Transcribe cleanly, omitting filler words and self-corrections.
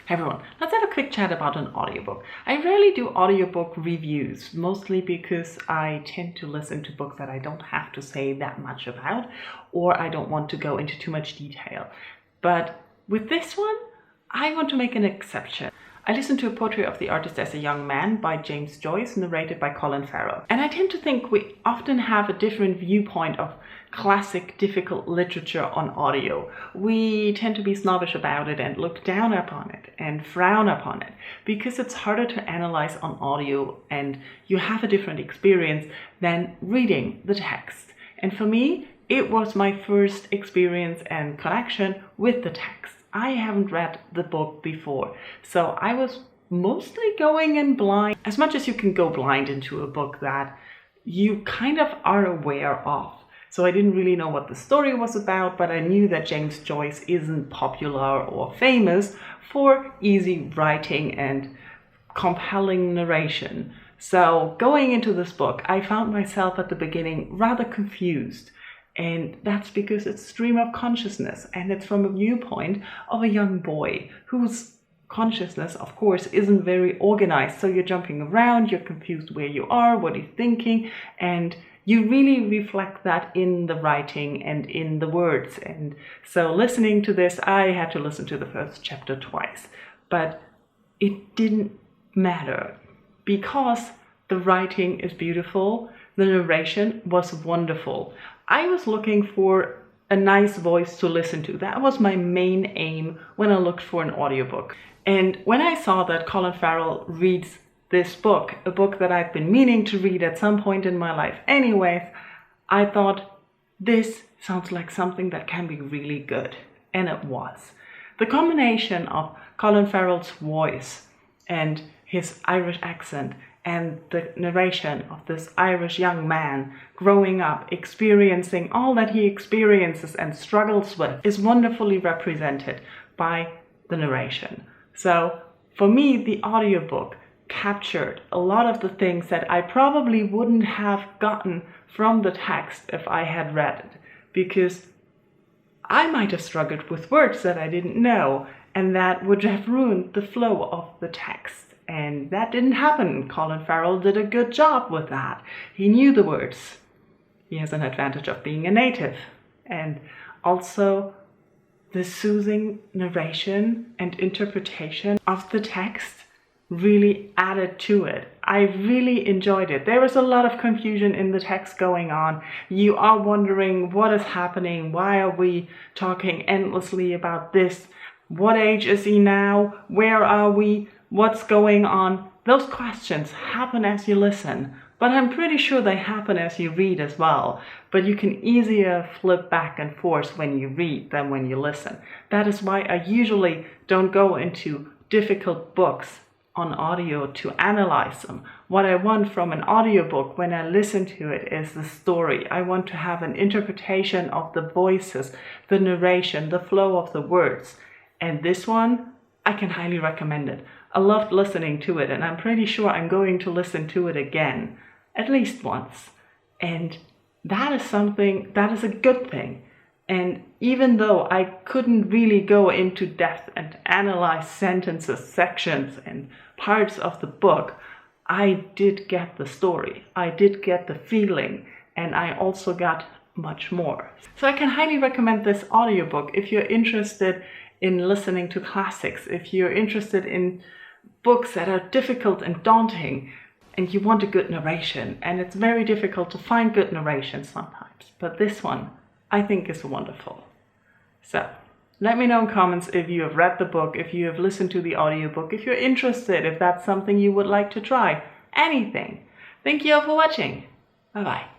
Hey everyone, let's have a quick chat about an audiobook. I rarely do audiobook reviews, mostly because I tend to listen to books that I don't have to say that much about, or I don't want to go into too much detail. But with this one, I want to make an exception. I listened to A Portrait of the Artist as a Young Man by James Joyce, narrated by Colin Farrell. And I tend to think we often have a different viewpoint of classic, difficult literature on audio. We tend to be snobbish about it and look down upon it and frown upon it because it's harder to analyze on audio and you have a different experience than reading the text. And for me, it was my first experience and connection with the text. I haven't read the book before, so I was mostly going in blind, as much as you can go blind into a book that you kind of are aware of. So I didn't really know what the story was about, but I knew that James Joyce isn't popular or famous for easy writing and compelling narration. So going into this book, I found myself at the beginning rather confused. And that's because it's stream of consciousness and it's from a viewpoint of a young boy whose consciousness, of course, isn't very organized. So you're jumping around, you're confused where you are, what you're thinking, and you really reflect that in the writing and in the words. And so listening to this, I had to listen to the first chapter twice, but it didn't matter because the writing is beautiful. The narration was wonderful. I was looking for a nice voice to listen to. That was my main aim when I looked for an audiobook. And when I saw that Colin Farrell reads this book, a book that I've been meaning to read at some point in my life anyways, I thought this sounds like something that can be really good. And it was. The combination of Colin Farrell's voice and his Irish accent and the narration of this Irish young man growing up, experiencing all that he experiences and struggles with, is wonderfully represented by the narration. So for me, the audiobook captured a lot of the things that I probably wouldn't have gotten from the text if I had read it, because I might have struggled with words that I didn't know, and that would have ruined the flow of the text. And that didn't happen. Colin Farrell did a good job with that. He knew the words. He has an advantage of being a native. And also the soothing narration and interpretation of the text really added to it. I really enjoyed it. There was a lot of confusion in the text going on. You are wondering what is happening. Why are we talking endlessly about this? What age is he now? Where are we? What's going on? Those questions happen as you listen, but I'm pretty sure they happen as you read as well. But you can easier flip back and forth when you read than when you listen. That is why I usually don't go into difficult books on audio to analyze them. What I want from an audiobook when I listen to it is the story. I want to have an interpretation of the voices, the narration, the flow of the words. And this one, I can highly recommend it. I loved listening to it, and I'm pretty sure I'm going to listen to it again, at least once. And that is something, that is a good thing. And even though I couldn't really go into depth and analyze sentences, sections, and parts of the book, I did get the story. I did get the feeling, and I also got much more. So I can highly recommend this audiobook if you're interested in listening to classics, if you're interested in books that are difficult and daunting and you want a good narration. And it's very difficult to find good narration sometimes, but this one I think is wonderful. So let me know in comments if you have read the book, if you have listened to the audiobook, if you're interested, if that's something you would like to try, anything. Thank you all for watching. Bye bye.